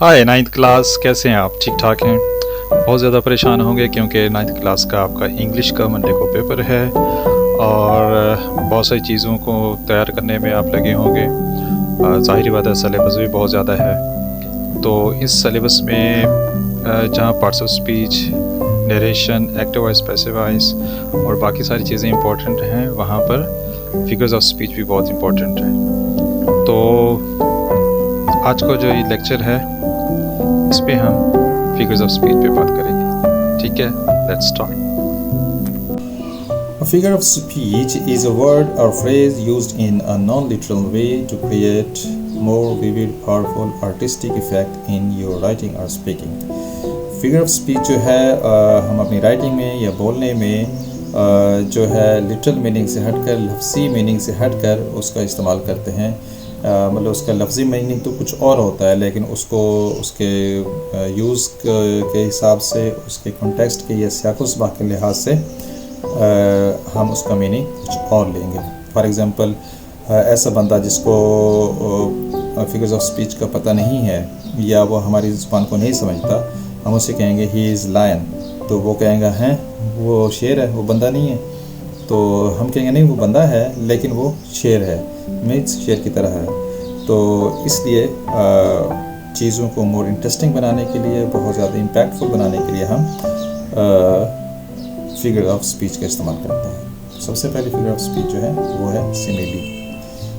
हाय ninth class, कैसे हैं आप? ठीक ठाक हैं? बहुत ज़्यादा परेशान होंगे क्योंकि नाइन्थ क्लास का आपका इंग्लिश का मंडे को पेपर है और बहुत सारी चीज़ों को तैयार करने में आप लगे होंगे। ज़ाहिर बात है, सिलेबस भी बहुत ज़्यादा है। तो इस सिलेबस में जहाँ parts of speech, narration, active voice, passive voice और बाकी सारी चीज़ें इंपॉर्टेंट हैं, वहाँ पर फिगर्स ऑफ स्पीच भी बहुत इंपॉर्टेंट है। तो आज का जो ये लेक्चर है, इस पे हम फिगर्स ऑफ स्पीच पे बात करेंगे। ठीक है, let's start. A figure of speech is a word or phrase used in a non-literal way to create more vivid, powerful, artistic effect in your writing or speaking. Figure of speech जो है हम अपनी writing में या बोलने में जो है लिटरल मीनिंग से हटकर, लफ्ज़ी मीनिंग से हटकर उसका इस्तेमाल करते हैं। मतलब उसका लफ्ज़ी मीनिंग तो कुछ और होता है, लेकिन उसको उसके यूज़ के हिसाब से, उसके कॉन्टेक्स्ट के या सियाक़-ओ-सबाक़ के लिहाज से हम उसका मीनिंग कुछ और लेंगे। फॉर एग्ज़ाम्पल, ऐसा बंदा जिसको फिगर्स ऑफ स्पीच का पता नहीं है या वो हमारी ज़ुबान को नहीं समझता, हम उसे कहेंगे ही इज़ लायन, तो वो कहेंगे हैं वो शेर है, वो बंदा नहीं है। तो हम कहेंगे नहीं, वो बंदा है लेकिन वो शेर है, मीन्स शेर की तरह है। तो इसलिए चीज़ों को मोर इंटरेस्टिंग बनाने के लिए, बहुत ज़्यादा इम्पैक्टफुल बनाने के लिए हम फिगर ऑफ स्पीच का इस्तेमाल करते हैं। सबसे पहली फिगर ऑफ स्पीच जो है वो है सिमिली।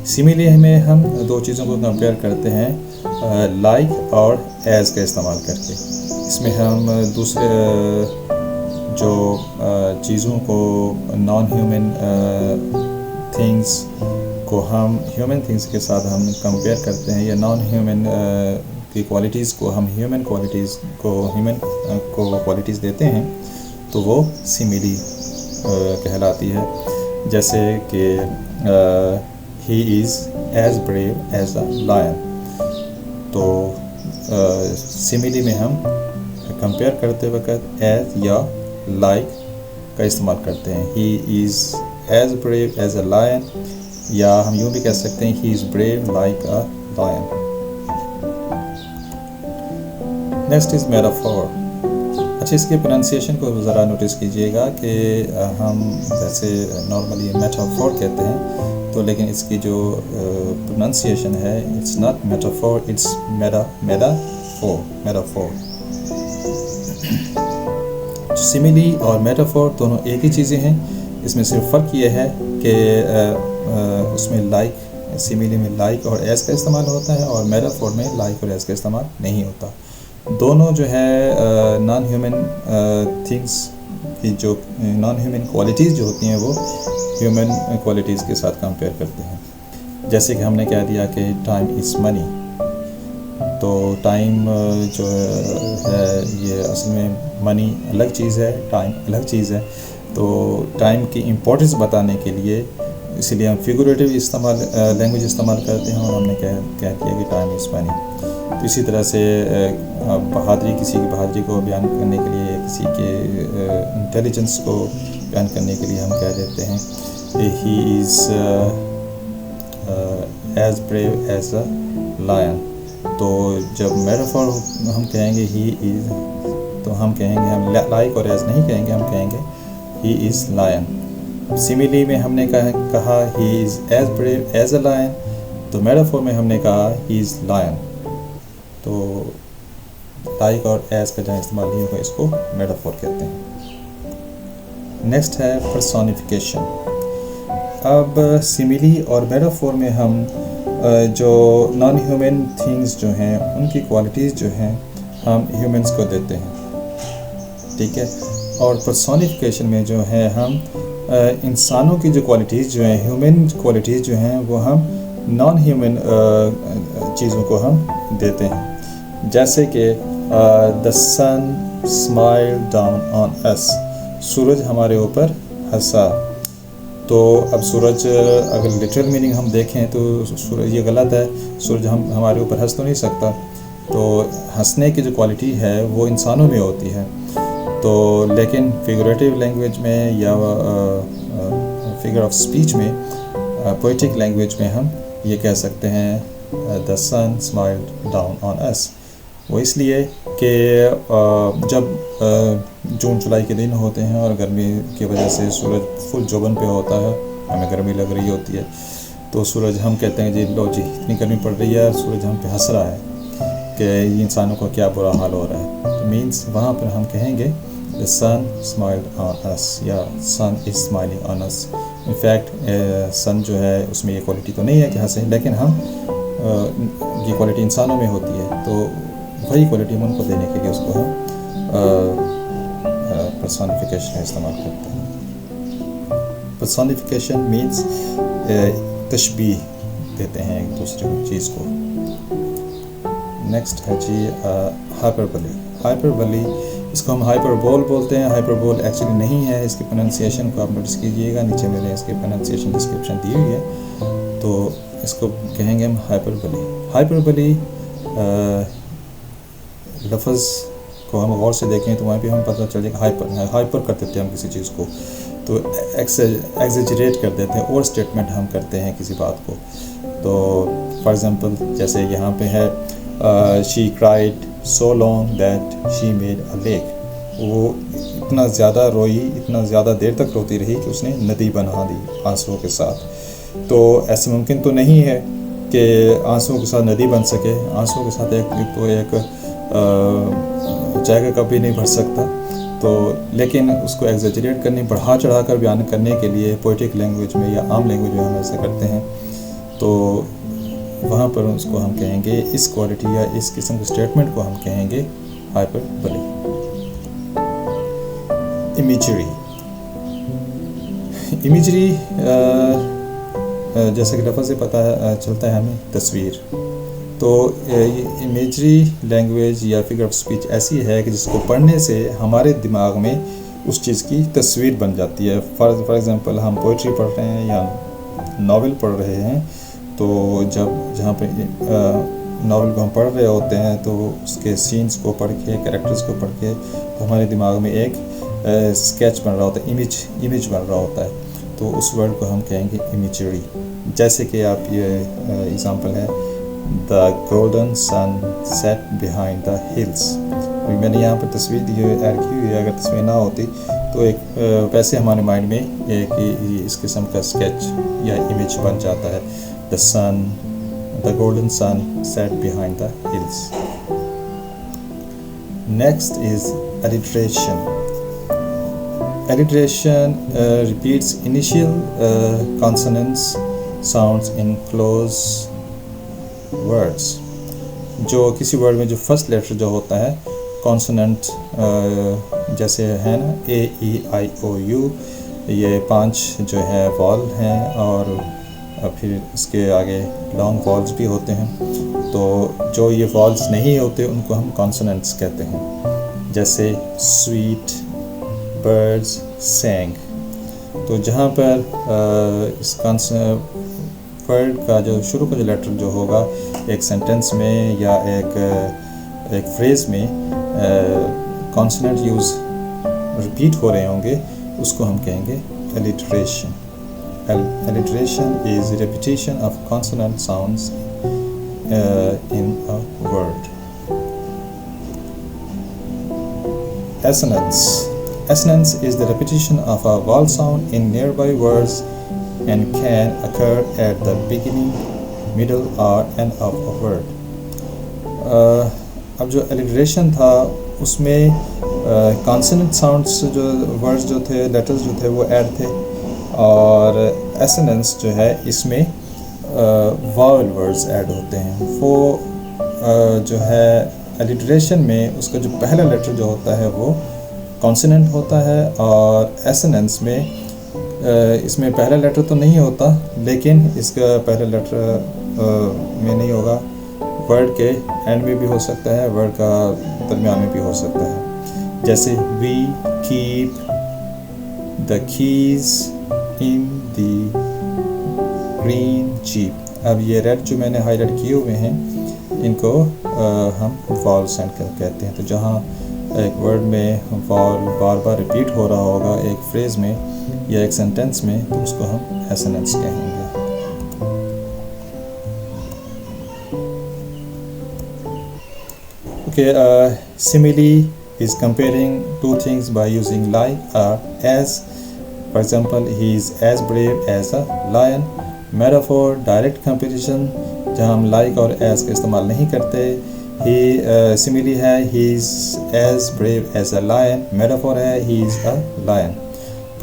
सिमिली में हम दो चीज़ों को कंपेयर करते हैं, लाइक और एज का इस्तेमाल करके। इसमें हम दूसरे जो चीज़ों को, नॉन ह्यूमन थिंग्स को हम ह्यूमन थिंग्स के साथ हम कंपेयर करते हैं, या नॉन ह्यूमन की क्वालिटीज़ को हम ह्यूमन को क्वालिटीज़ देते हैं, तो वो सिमिली कहलाती है। जैसे कि he is as brave as a lion. तो सिमिली में हम कंपेयर करते वक्त एज या लाइक का इस्तेमाल करते हैं। He is as brave as a lion, या हम यूँ भी कह सकते हैं he is brave like a lion. Next is metaphor. अच्छा, इसके प्रोनाउंसिएशन को ज़रा नोटिस कीजिएगा कि हम जैसे नॉर्मली मेटाफोर कहते हैं, तो लेकिन इसकी जो प्रोनाउंसिएशन है, it's not metaphor, it's metaphor. Simile और मेटाफोर दोनों एक ही चीज़ें हैं। इसमें सिर्फ फ़र्क ये है कि उसमें लाइक, सिमिली में लाइक और एज का इस्तेमाल होता है, और मेटाफोर में लाइक और एज का इस्तेमाल नहीं होता। दोनों जो है नॉन ह्यूमन थिंग्स की, जो नॉन ह्यूमन क्वालिटीज़ जो होती हैं, वो ह्यूमन क्वालिटीज़ के साथ कंपेयर करते हैं। जैसे कि हमने कह दिया कि टाइम इज़ मनी, तो टाइम जो है ये असल में मनी अलग चीज़ है, टाइम अलग चीज़ है। तो टाइम की इम्पोर्टेंस बताने के लिए इसलिए हम फिगरेटिव लैंग्वेज इस्तेमाल करते हैं, और हमने कह दिया कि टाइम इज़ मनी। तो इसी तरह से बहादुरी, किसी की बहादुरी को बयान करने के लिए, किसी के इंटेलिजेंस को बयान करने के लिए हम कह देते हैं he is as brave as a lion. तो जब मेटाफोर हम कहेंगे ही इज़, तो हम कहेंगे, हम लाइक और एज नहीं कहेंगे, हम कहेंगे ही इज़ लायन। सिमिली में हमने कहा he is as brave as a lion, तो मेटाफोर में हमने कहा ही इज़ लायन। तो लाइक और एज का जहाँ इस्तेमाल नहीं होगा, इसको मेटाफोर कहते हैं। नेक्स्ट है पर्सोनिफिकेशन। अब सिमिली और मेटाफोर में हम जो नॉन ह्यूमन थिंग्स जो हैं, उनकी क्वालिटीज़ जो हैं, हम ह्यूमंस को देते हैं। ठीक है। और पर्सोनिफिकेशन में जो है हम इंसानों की जो क्वालिटीज़ जो हैं, ह्यूमन क्वालिटीज़ जो हैं, वो हम नॉन ह्यूमन चीज़ों को हम देते हैं। जैसे कि the sun smile down on us, सूरज हमारे ऊपर हंसा। तो अब सूरज, अगर लिटरल मीनिंग हम देखें तो सूरज, ये गलत है, सूरज हमारे ऊपर हंस तो नहीं सकता। तो हंसने की जो क्वालिटी है वो इंसानों में होती है। तो लेकिन फिगरेटिव लैंग्वेज में या फिगर ऑफ स्पीच में, पोएटिक लैंग्वेज में हम ये कह सकते हैं the sun smiled down on us, वो इसलिए कि जब जून जुलाई के दिन होते हैं और गर्मी की वजह से सूरज फुल जोबन पे होता है, हमें गर्मी लग रही होती है, तो सूरज, हम कहते हैं जी लो जी इतनी गर्मी पड़ रही है, सूरज हम पे हंस रहा है कि इंसानों को क्या बुरा हाल हो रहा है। तो मीन्स वहाँ पर हम कहेंगे The sun smiled on us या sun is smiling on us। In fact sun जो है उसमें ये क्वालिटी तो नहीं है कि हंसे, लेकिन हम ये क्वालिटी इंसानों में होती है, तो वही क्वालिटी हम उनको देने के लिए उसको हम पर्सोनिफिकेशन का इस्तेमाल करते हैं। पर्सोनिफिकेशन मीन्स तशबीह देते हैं एक दूसरे चीज़ को। नेक्स्ट है जी हाइपरबोली। हाइपरबोली, इसको हम हाइपरबोल बोलते हैं। हाइपरबोल एक्चुअली नहीं है, इसकी प्रोनाउंसिएशन को आप नोटिस कीजिएगा, नीचे मैंने इसकी प्रोनाउंसिएशन डिस्क्रिप्शन दी हुई है, तो इसको कहेंगे हम हाइपरबोली। हाइपरबोली लफ्ज़ को हम गौर से देखें तो वहाँ भी हम पता चल जाएगा हाइपर कर देते हैं हम किसी चीज़ को, तो एक्सेजरेट कर देते हैं, ओवर स्टेटमेंट हम करते हैं किसी बात को। तो फॉर एग्ज़ाम्पल जैसे यहाँ पे है she cried so long that she made a lake. वो इतना ज़्यादा रोई, इतना ज़्यादा देर तक रोती रही कि उसने नदी बना दी आंसुओं के साथ। तो ऐसे मुमकिन तो नहीं है कि आंसुओं के साथ नदी बन सके। आंसुओं के साथ एक जायका कभी नहीं भर सकता, तो लेकिन उसको एग्जेजरेट करने, बढ़ा चढ़ा कर बयान करने के लिए पोइटिक लैंग्वेज में या आम लैंग्वेज में हम ऐसा करते हैं, तो वहाँ पर उसको हम कहेंगे, इस क्वालिटी या इस किस्म के स्टेटमेंट को हम कहेंगे हाइपरबोली। इमेजरी। इमेजरी जैसे कि लफ्ज़ से पता चलता है हमें तस्वीर, तो इमेजरी लैंग्वेज या फिगर ऑफ स्पीच ऐसी है कि जिसको पढ़ने से हमारे दिमाग में उस चीज़ की तस्वीर बन जाती है। फॉर एग्ज़ाम्पल हम पोइट्री पढ़ रहे हैं या नावल पढ़ रहे हैं, तो जहाँ पे नावल को हम पढ़ रहे होते हैं तो उसके सीन्स को पढ़ के, कैरेक्टर्स को पढ़ के, तो हमारे दिमाग में एक स्केच बन रहा होता है, इमेज बन रहा होता है, तो उस वर्ड को हम कहेंगे इमेजरी। जैसे कि आप ये एग्ज़ाम्पल है the golden sun set behind the hills. अभी मैंने यहाँ पर तस्वीर दी हुई ऐड की हुई है, अगर तस्वीर ना होती तो एक वैसे हमारे माइंड में एक इस किस्म का स्केच या इमेज बन जाता है, the golden sun set behind the hills. Next is alliteration. Alliteration repeats initial consonants sounds in close words। जो किसी वर्ड में जो फर्स्ट लेटर जो होता है कॉन्सोनेंट, जैसे है ना ए ई आई ओ यू, ये 5 जो है वॉल हैं, और फिर इसके आगे लॉन्ग वॉल्स भी होते हैं। तो जो ये वॉल्स नहीं होते उनको हम कॉन्सोनेंट्स कहते हैं, जैसे स्वीट, बर्ड्स, सैंग। तो जहाँ पर इस वर्ड का जो शुरू का जो लेटर जो होगा एक सेंटेंस में या एक फ्रेज में कॉन्सोनेंट यूज़ रिपीट हो रहे होंगे, उसको हम कहेंगे alliteration। Alliteration is repetition of consonant sounds in a word। Assonance। Assonance is the repetition of a vowel sound in nearby words and can occur at the beginning, middle or end of a word। अब जो alliteration था उसमें consonant sounds जो words जो थे, letters जो थे वो ऐड थे, और assonance जो है इसमें vowel words ऐड होते हैं। वो जो है alliteration में उसका जो पहला लेटर जो होता है वो कॉन्सोनेंट होता है, और एसोनेंस में इसमें पहला लेटर तो नहीं होता, लेकिन इसका पहला लेटर में नहीं होगा, वर्ड के एंड में भी हो सकता है, वर्ड का दरमियान में भी हो सकता है। जैसे we keep the keys in the green jeep. अब ये रेड जो मैंने हाईलाइट किए हुए हैं इनको हम वॉल साउंड कहते हैं। तो जहाँ एक वर्ड में वॉल बार बार रिपीट हो रहा होगा एक फ्रेज में या एक सेंटेंस में, तो उसको हम एसोनेंस कहेंगे। Okay, simile is comparing two things by using like or as. For example, he is as brave as a lion. Metaphor, direct comparison, जहाँ हम like और as का इस्तेमाल नहीं करते. He simile है, he is as brave as a lion. Metaphor है, he is a lion.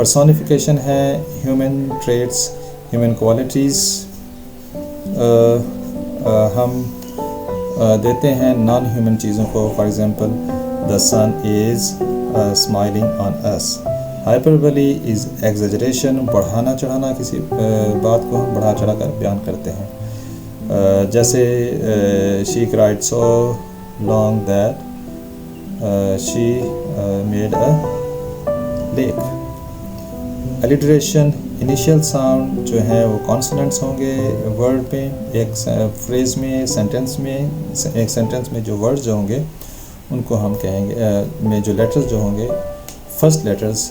Personification है, human traits, human qualities. हम देते हैं नॉन ह्यूमन चीज़ों को. For example, the sun is smiling on us. Hyperbole is exaggeration, बढ़ाना चढ़ाना, किसी बात को हम बढ़ा चढ़ा कर बयान करते हैं. जैसे she cried so long that she made a lake. Alliteration, initial sound जो है वो कॉन्सोनेंट्स होंगे वर्ड में. एक फ्रेज में, सेंटेंस में, एक सेंटेंस में जो वर्ड्स जो होंगे उनको हम कहेंगे में जो लेटर्स जो होंगे, फर्स्ट लेटर्स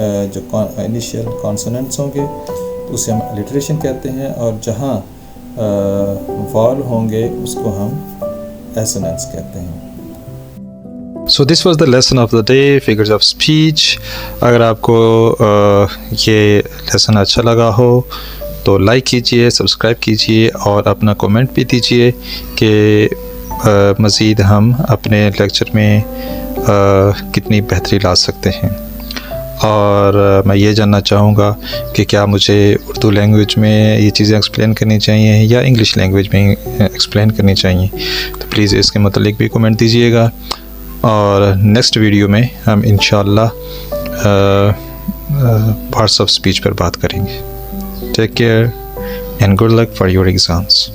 जो इनिशियल कॉन्सोनेंट्स होंगे तो उसे हम अलिटरेशन कहते हैं. और जहाँ वॉल होंगे उसको हम एसोनेंस कहते हैं. So this was the lesson of the day, figures of speech. अगर आपको ये लेसन अच्छा लगा हो तो लाइक कीजिए, सब्सक्राइब कीजिए और अपना कमेंट भी दीजिए कि मज़ीद हम अपने लेक्चर में कितनी बेहतरी ला सकते हैं. और मैं ये जानना चाहूँगा कि क्या मुझे उर्दू लैंग्वेज में ये चीज़ें एक्सप्लेन करनी चाहिए या इंग्लिश लैंग्वेज में एक्सप्लेन करनी चाहिए. तो प्लीज़ इसके मतलब भी कमेंट दीजिएगा. और नेक्स्ट वीडियो में हम इंशाअल्लाह पार्ट्स ऑफ स्पीच पर बात करेंगे. Take care and good luck for your exams.